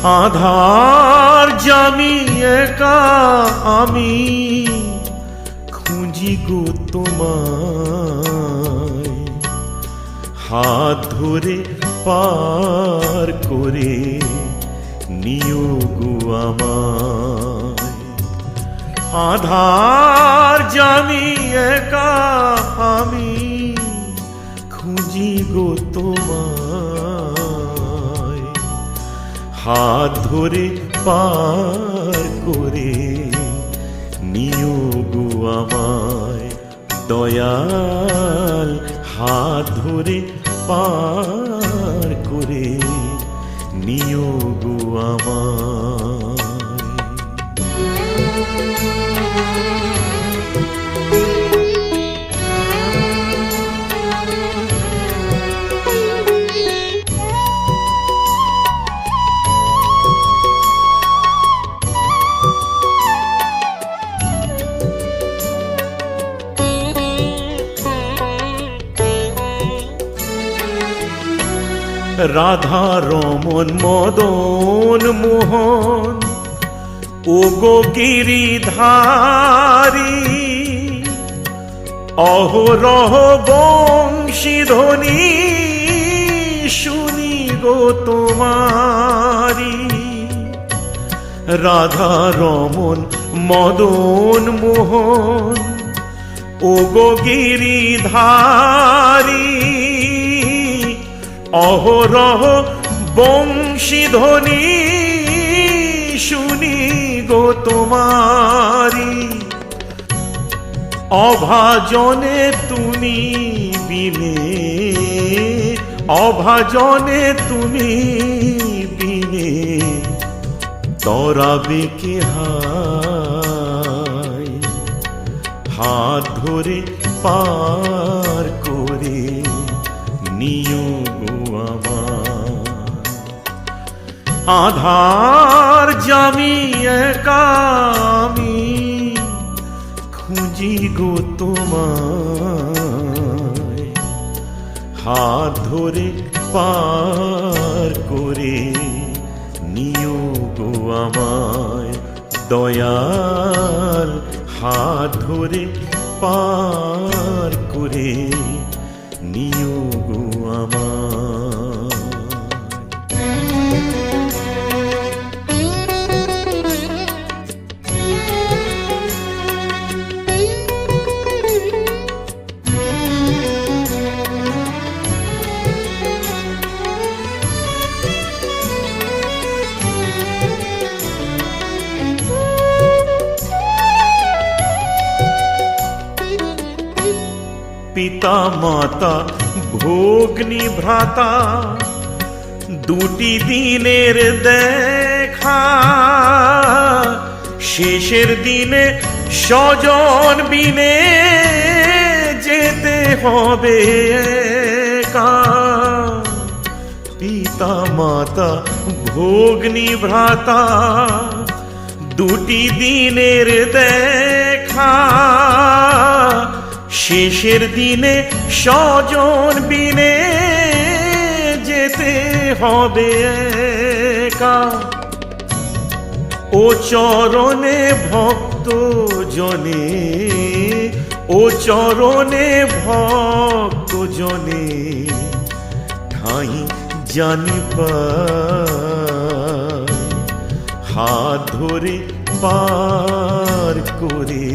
আধার জামি একা আমি খুঁজি গো তোমায়, হাত ধরে পার করে নিও গো আমায়। আধার জামি একা আমি খুঁজি গো তোমায়, হাত ধরে পার করে নিও গো আমায়। দয়াল হাত ধরে পার করে নিও গো আমায়। রাধা রমন মদন মোহন ও গো গিরিধারী, অহরহ বংশীধ্বনি শুনি গো তোমারি। রাধা রমন মদন মোহন ও গো গিরিধারী, অহরহ বংশীধ্বনি শুনি গো তোমারি। অভাজনে তুমি বিনে, অভাজনে তুমি বিনে তরাবে কে হায়। হাত ধরে পার করে নিও গো আমায়। আধার জামি একা আমি খুঁজি গো তোমায়, হাত ধরে পার করে নিও গো আমায়। দয়াল হাত ধরে পার করে নিও গো আমায়। পিতা মাতা ভগ্নী ভ্রাতা দুটি দিনের দেখা, শেষের দিনে স্বজন বিনে যেতে হবে একা। পিতা মাতা ভগ্নী ভ্রাতা দুটি দিনের দেখা, শেষের দিনে স্বজন বিনে যেতে হবে একা। ও চরণে ভক্ত জনে, ও চরণে ভক্ত জনে ঠাঁই জানি পায়। হাত ধরে পার করে